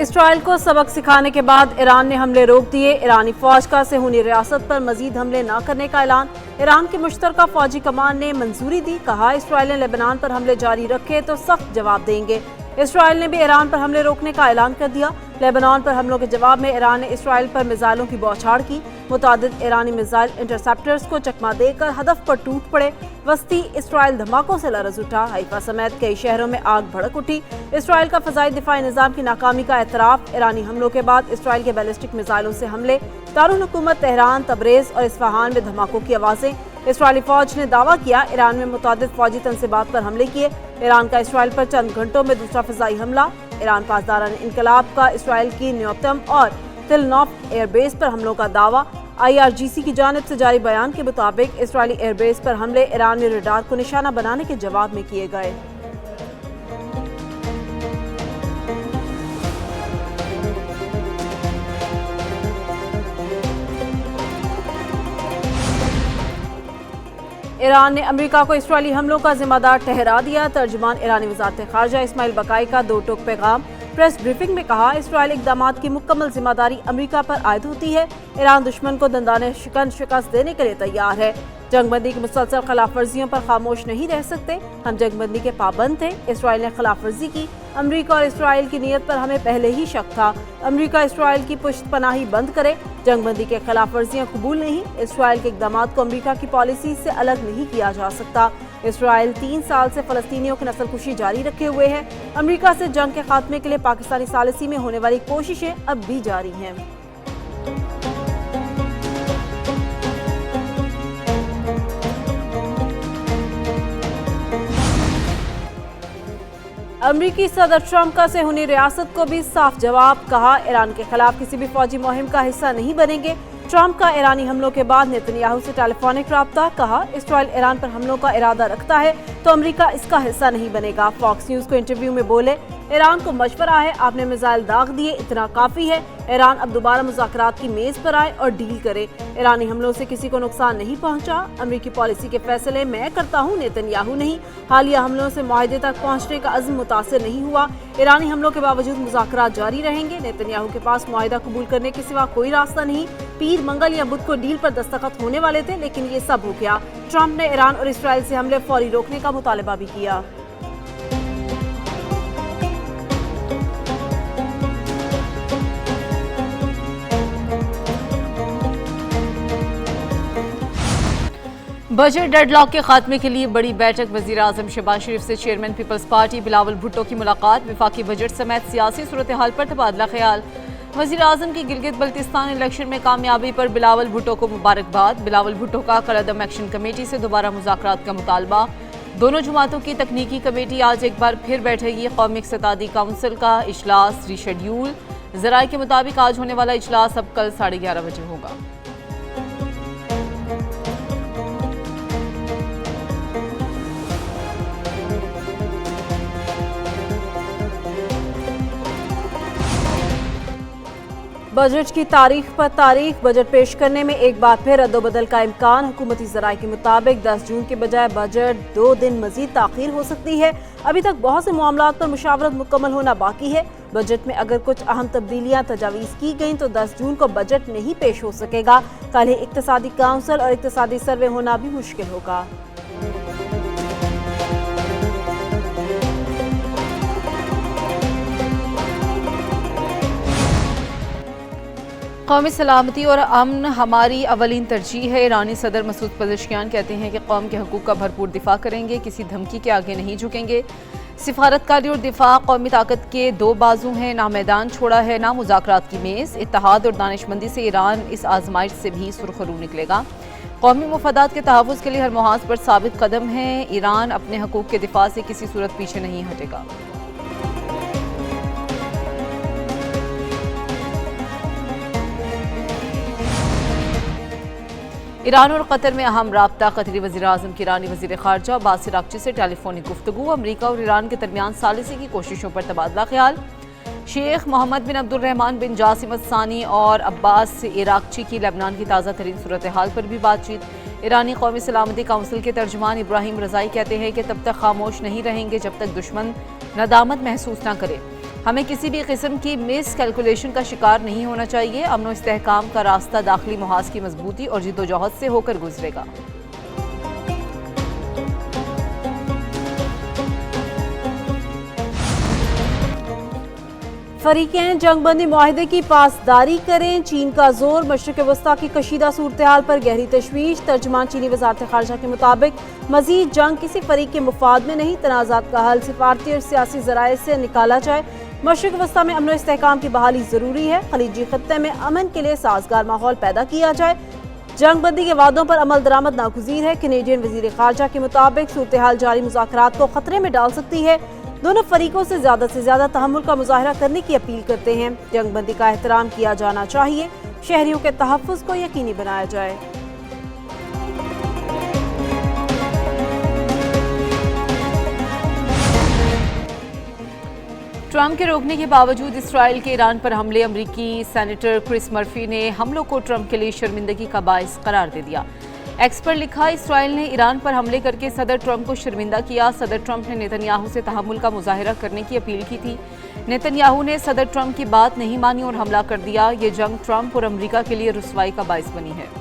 Israel को सबक सिखाने के बाद ईरान ने हमले रोक दिए। ईरानी फौज का सेहूनी रियासत पर मजीद हमले न करने का ऐलान। ईरान की मुश्तरका फौजी कमान ने मंजूरी दी। कहा, इसराइल ने लेबनान पर हमले जारी रखे तो सख्त जवाब देंगे। इसराइल ने भी ईरान पर हमले रोकने का ऐलान कर दिया। लेबनान पर हमलों के जवाब में ईरान ने इसराइल पर मिसाइलों की बौछार की। मुतादिद ईरानी मिसाइल इंटरसेप्टर्स को चकमा देकर हदफ पर टूट पड़े। वस्ती इसराइल धमाकों से लरज उठा। हाइफा समेत कई शहरों में आग भड़क उठी। इसराइल का फजाई दिफाई निजाम की नाकामी का एतराफ। ईरानी हमलों के बाद इसराइल के बैलिस्टिक मिसाइलों से हमले। दारुल हुकूमत तेहरान, तबरेज और इस्फहान में धमाकों की आवाजें। इसराइली फौज ने दावा किया, ईरान में मुतादिद फौजी तनसीबात पर हमले किए। ईरान का इसराइल पर चंद घंटों में दूसरा फजाई हमला। ईरान पासदारान इनकलाब का इसराइल की न्यूतम और तिलनॉफ एयरबेस पर हमलों का दावा। IRGC की जानिब से जारी बयान के मुताबिक इसराइली एयरबेस पर हमले ईरानी रडार को निशाना बनाने के जवाब में किए गए। ईरान ने अमेरिका को इसराइली हमलों का जिम्मेदार ठहरा दिया। तर्जुमान ईरानी वज़ारत ख़ारजा इस्माइल बकाई का दो टूक पैगाम। प्रेस ब्रीफिंग में कहा, इसराइली इक़दामात की मुकम्मल जिम्मेदारी अमेरिका पर आयद होती है। ईरान दुश्मन को दंदाने शिकन शिकस्त देने के लिए तैयार है। जंगबंदी की मुसलसल खिलाफ वर्जियों पर खामोश नहीं रह सकते। हम जंगबंदी के पाबंद थे। इसराइल ने खिलाफ वर्जी की। अमेरिका और इसराइल की नीयत पर हमें पहले ही शक था। अमेरिका इसराइल की पुश्त पनाही बंद करे। जंगबंदी के खिलाफ वर्जियाँ कबूल नहीं। इसराइल के इक़दामात को अमेरिका की पॉलिसी से अलग नहीं किया जा सकता। इसराइल 3 साल से फ़लस्तीनियों की नस्लकुशी जारी रखे हुए है। अमेरिका से जंग के खात्मे के लिए पाकिस्तानी सालिसी में होने वाली कोशिशें अब भी जारी हैं। अमरीकी सदर ट्रंप का सेहूनी रियासत को भी साफ जवाब। कहा, ईरान के खिलाफ किसी भी फौजी मुहिम का हिस्सा नहीं बनेंगे। ट्रंप का ईरानी हमलों के बाद नेतन्याहू से टेलीफोनिक राब्ता। कहा, इसराइल ईरान पर हमलों का इरादा रखता है तो अमेरिका इसका हिस्सा नहीं बनेगा। फॉक्स न्यूज़ को इंटरव्यू में बोले, ईरान को मशवरा है, आपने मिसाइल दाग दिए, इतना काफ़ी है। ईरान अब दोबारा मुज़ाकरात की मेज़ पर आए और डील करे। ईरानी हमलों से किसी को नुकसान नहीं पहुंचा। अमेरिकी पॉलिसी के फैसले मैं करता हूं, नेतन्याहू नहीं। हालिया हमलों से मुआहदे तक पहुंचने का अज़्म मुतासिर नहीं हुआ। ईरानी हमलों के बावजूद मुज़ाकरात जारी रहेंगे। नेतन्याहू के पास मुआहदा कबूल करने के सिवा कोई रास्ता नहीं। पीर, मंगल या बुध को डील पर दस्तखत होने वाले थे, लेकिन ये सब हो गया। ट्रंप ने ईरान और इसराइल से हमले फौरी रोकने का मुतालबा भी किया। बजट डेडलॉक के खात्मे के लिए बड़ी बैठक। वज़ीर आज़म शहबाज शरीफ से chairman people's party Bilawal Bhutto की मुलाकात। विफाकी बजट समेत सियासी सूरत हाल पर तबादला ख्याल। वज़ीर आज़म की गिलगित बल्तिस्तान इलेक्शन में कामयाबी पर बिलावल भुट्टो को मुबारकबाद। बिलावल भुट्टो का कलअदम एक्शन कमेटी से दोबारा मुज़ाकरात का मुतालबा। दोनों जमातों की तकनीकी कमेटी आज एक बार फिर बैठेगी। कौमी इक़्तिसादी काउंसिल का इजलास रीशेड्यूल। ज़राए के मुताबिक आज होने वाला इजलास अब कल 11:30 बजे होगा। बजट की तारीख पर तारीख। बजट पेश करने में एक बार फिर अदोबदल का इम्कान। हुकूमती ज़राए के मुताबिक 10 जून के बजाय बजट 2 दिन मजीद ताख़ीर हो सकती है। अभी तक बहुत से मामलात पर मुशावरत मुकम्मल होना बाकी है। बजट में अगर कुछ अहम तब्दीलियाँ तजावीज़ की गईं तो 10 जून को बजट नहीं पेश हो सकेगा। कल ही इक़्तिसादी काउंसिल और इक़्तिसादी सर्वे होना भी मुश्किल होगा। कौमी सलामती और अमन हमारी अवलीन तरजीह है। ईरानी सदर मसूद पज़ेश्कियान कहते हैं कि कौम के हकूक़ का भरपूर दिफा करेंगे, किसी धमकी के आगे नहीं झुकेंगे। सिफारतकारी और दिफा कौमी ताकत के 2 बाजू हैं, ना मैदान छोड़ा है ना मुज़ाकरात की मेज़। इत्तेहाद और दानिशमंदी से ईरान इस आजमाइश से भी सुरखरू निकलेगा। कौमी मुफादात के तहफ़्फ़ुज़ के लिए हर मुहाज़ पर साबित कदम है। ईरान अपने हकूक़ के दिफा से किसी सूरत पीछे नहीं हटेगा। ईरान और कतर में अहम राब्ता। कतरी वज़ीर आज़म की ईरानी वज़ीर ख़ारजा अब्बास अराग़ची से टेलीफोनिक गुफ्तगू। अमरीका और ईरान के दरमियान सालिसी की कोशिशों पर तबादला ख्याल। शेख मोहम्मद बिन अब्दुर्रहमान बिन जासिम अस-सानी और अब्बास अराग़ची की लेबनान की ताज़ा तरीन सूरत हाल पर भी बातचीत। ईरानी कौमी सलामती काउंसिल के तर्जुमान इब्राहिम रज़ाई कहते हैं कि तब तक खामोश नहीं रहेंगे जब तक दुश्मन नदामत महसूस न करे। हमें किसी भी किस्म की मिस कैलकुलेशन का शिकार नहीं होना चाहिए। अमन व इस्तेहकाम का रास्ता दाखिली मुहाज की मजबूती और जिद्दोजहद से होकर गुजरेगा। फरीकें जंगबंदी मुआहदे की पासदारी करें, चीन का जोर। मशरिक़ वस्ता की कशीदा सूरत हाल पर गहरी तशवीश। तर्जुमान चीनी वज़ारत ख़ारिजा के मुताबिक मज़ीद जंग किसी फरीक के मुफाद में नहीं, तनाज़ात का हल सिफारती और सियासी ज़राए से निकाला जाए। मशरिक़ वस्ता में अमन व इस्तेहकाम की बहाली ज़रूरी है। खलीजी खत्ते में अमन के लिए साजगार माहौल पैदा किया जाए। जंगबंदी के वादों पर अमल दरामद नागुज़ीर है। कैनेडियन वज़ीर ख़ारिजा के मुताबिक सूरत हाल जारी मुज़ाकरात को ख़तरे में डाल सकती है। दोनों फरीकों से ज़्यादा तहम्मुल का मुजाहरा करने की अपील करते हैं। जंगबंदी का एहतराम किया जाना चाहिए। शहरियों के तहफ़्फ़ुज़ को यकीनी बनाया जाए। ट्रंप के रोकने के बावजूद इसराइल के ईरान पर हमले। अमरीकी सेनेटर क्रिस मर्फी ने हमलों को ट्रंप के लिए शर्मिंदगी का बाइस करार दे दिया। एक्स पर लिखा, इसराइल ने ईरान पर हमले करके सदर ट्रंप को शर्मिंदा किया। सदर ट्रंप ने नेतन्याहू से तहम्मुल का मुजाहरा करने की अपील की थी। नेतन्याहू ने सदर ट्रंप की बात नहीं मानी और हमला कर दिया। ये जंग ट्रंप और अमरीका के लिए रुसवाई का बाइस बनी है।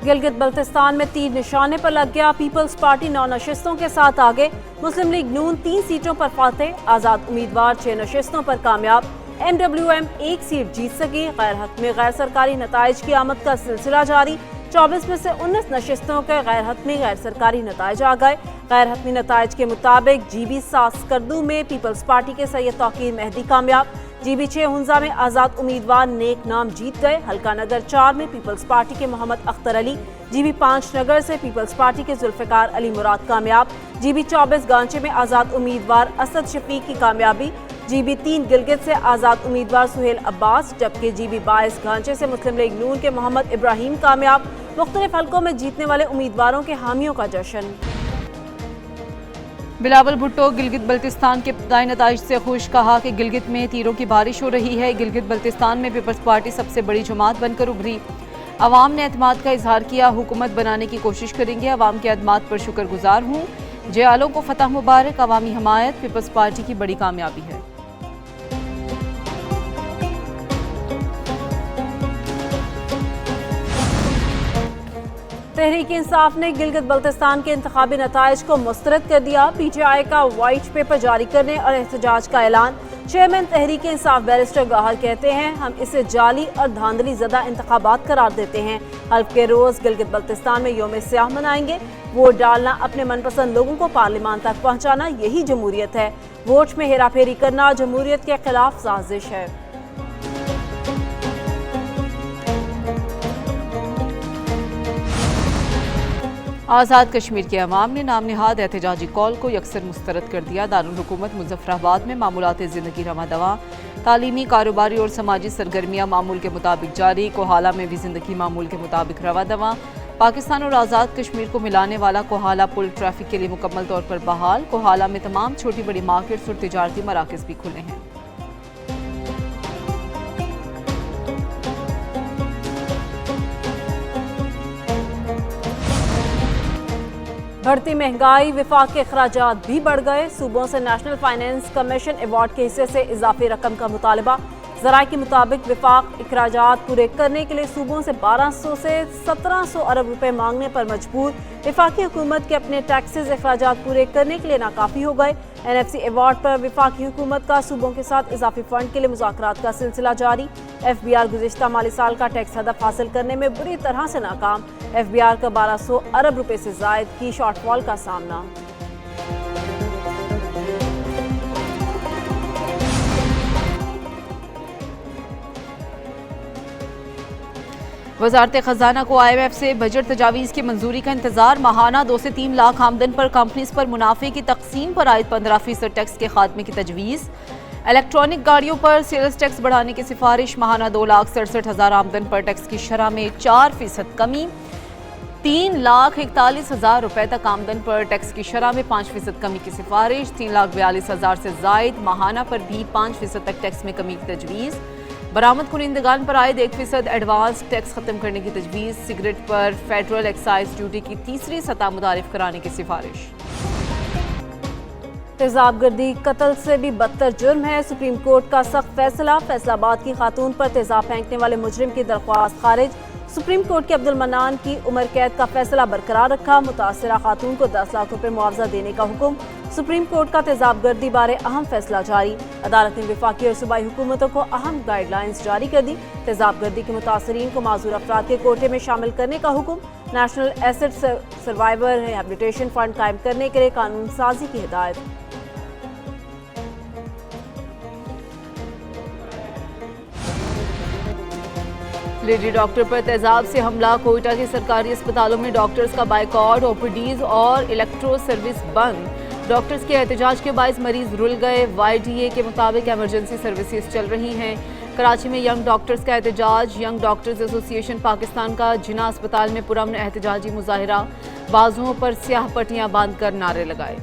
गिलगित बल्तिस्तान में तीर निशाने पर लग गया। पीपल्स पार्टी 9 नशिस्तों के साथ आगे। मुस्लिम लीग नून 3 सीटों पर फातेह। आज़ाद उम्मीदवार 6 नशिस्तों पर कामयाब। MWM 1 सीट जीत सकी। गैर हतमी गैर सरकारी नताइज की आमद का सिलसिला जारी। 24 में से 19 नशिस्तों के गैर हतमी गैर सरकारी नताइज आ गए। गैर हतमी नताइज के मुताबिक GB सासकर्दू में पीपल्स पार्टी के सैयद तौकीर मेहदी कामयाब। GB 6 हुंजा में आज़ाद उम्मीदवार नेक नाम जीत गए। हल्का नगर 4 में पीपल्स पार्टी के मोहम्मद अख्तर अली। GB 5 नगर से पीपल्स पार्टी के जुल्फ़िकार अली मुराद कामयाब। GB 24 गांचे में आज़ाद उम्मीदवार असद शफीक की कामयाबी। GB 3 गिलगित से आज़ाद उम्मीदवार सुहेल अब्बास, जबकि GB 22 गांचे से मुस्लिम लीग नून के मोहम्मद इब्राहिम कामयाब। मुख्तलिफ हल्कों में जीतने वाले उम्मीदवारों के हामियों का जश्न। बिलावल भुट्टो गिलगित बल्तिस्तान के इब्तदाई नताइज से खुश, कहा कि गिलगित में तीरों की बारिश हो रही है। गिलगित बल्तिस्तान में पीपल्स पार्टी सबसे बड़ी जमात बनकर उभरी। अवाम ने एतमाद का इजहार किया। हुकूमत बनाने की कोशिश करेंगे। अवाम के एतमाद पर शुक्रगुजार हूँ। जयालों को फतह मुबारक। अवामी हमायत पीपल्स पार्टी की बड़ी कामयाबी है। तहरीक इंसाफ ने गिलगित बल्तिस्तान के इंतखाबी नताइज को मुस्तरद कर दिया। PTI का वाइट पेपर जारी करने और एहतजाज का ऐलान। चेयरमैन तहरीक इंसाफ बैरिस्टर गौहर कहते हैं, हम इसे जाली और धांधली ज़दा इंतखाबात करार देते हैं। हल्फ के रोज़ गिलगित बल्तिस्तान में योम स्याह मनाएंगे। वोट डालना, अपने मनपसंद लोगों को पार्लियामान तक पहुँचाना, यही जमहूरियत है। वोट में हेराफेरी करना जमहूरियत के खिलाफ साजिश है। आज़ाद कश्मीर के अवाम ने नाम निहाद एहतजाजी कॉल को यकसर मुस्तरद कर दिया। दारुल हुकूमत मुजफ्फराबाद में मामूलात ज़िंदगी रवा दवा। तालीमी, कारोबारी और समाजी सरगर्मियाँ मामूल के मुताबिक जारी। कोहाला में भी ज़िंदगी मामूल के मुताबिक रवा दवा। पाकिस्तान और आज़ाद कश्मीर को मिलाने वाला कोहाला पुल ट्रैफिक के लिए मुकम्मल तौर पर बहाल। कोहाला में तमाम छोटी बड़ी मार्केट्स और तिजारती मराकज़ भी खुले हैं। बढ़ती महंगाई, विफाक के अखराजात भी बढ़ गए। सूबों से नेशनल फाइनेंस कमीशन अवार्ड के हिस्से से इजाफी रकम का मुतालबा। ज़राए के मुताबिक विफाक अखराजात पूरे करने के लिए सूबों से 1200 से 1700 अरब रुपए मांगने पर मजबूर। विफाकी हुकूमत के अपने टैक्सेस अखराजात पूरे करने के लिए नाकाफी हो गए। NFC अवार्ड पर विफाकी हुकूमत का सूबों के साथ इजाफी फंड के लिए मुज़ाकरात का सिलसिला जारी। FBR गुज़िश्ता माली साल का टैक्स हदफ हासिल करने में बुरी तरह से नाकाम। FBR का 1200 अरब रुपए से ज़ायद की शॉर्टफॉल का सामना। वजारत खजाना को IMF से बजट तजावीज़ की मंजूरी का इंतजार। माहाना 2 से 3 लाख आमदन पर कंपनीज पर मुनाफे की तकसीम पर आयद 15% टैक्स के खात्मे की तजवीज़। इलेक्ट्रॉनिक गाड़ियों पर सेल्स टैक्स बढ़ाने की सिफारिश। माहाना 2,67,000 आमदन पर टैक्स की शरह में 4% कमी। 3,41,000 रुपए तक आमदन पर टैक्स की शरह में 5% कमी की सिफारिश। 3,42,000 से जायद माहाना पर भी 5% तक टैक्स में कमी की तजवीज़। बरामद कुनिंदगान पर आयद 1% एडवांस टैक्स खत्म करने की तजवीज़। सिगरेट पर फेडरल एक्साइज ड्यूटी की तीसरी सतह मुतारिफ कराने की सिफारिश। तेजाबगर्दी कत्ल से भी बदतर जुर्म है, सुप्रीम कोर्ट का सख्त फैसला। फैसलाबाद की खातून पर तेजाब फेंकने वाले मुजरिम की दरख्वास्त खारिज। सुप्रीम कोर्ट के अब्दुल मन्नान की उम्र कैद का फैसला बरकरार रखा। मुतासरा खातून को 10 लाख रुपए मुआवजा देने का हुक्म। सुप्रीम कोर्ट का तेजाबगर्दी बारे अहम फैसला जारी। अदालत ने वफाकी और सूबाई हुकूमतों को अहम गाइडलाइंस जारी कर दी। तेजाबगर्दी के मुतासरीन को माजूर अफराद के कोटे में शामिल करने का हुक्म। National asset survivor rehabilitation fund कायम करने के लिए कानून साजी की हिदायत। लेडी डॉक्टर पर तेजाब से हमला। कोयटा के सरकारी अस्पतालों में डॉक्टर्स का बाइकआउट, ओपीडीज और इलेक्ट्रो सर्विस बंद। डॉक्टर्स के एहतजाज के बायस मरीज रुल गए। YDA के मुताबिक इमरजेंसी सर्विसेज चल रही हैं। कराची में यंग डॉक्टर्स का एहतजाज। यंग डॉक्टर्स एसोसिएशन पाकिस्तान का जिना अस्पताल में पुरअमन एहतजाजी मुजाहिरा। बाजुओं पर स्याह पट्टियां बांधकर नारे लगाए।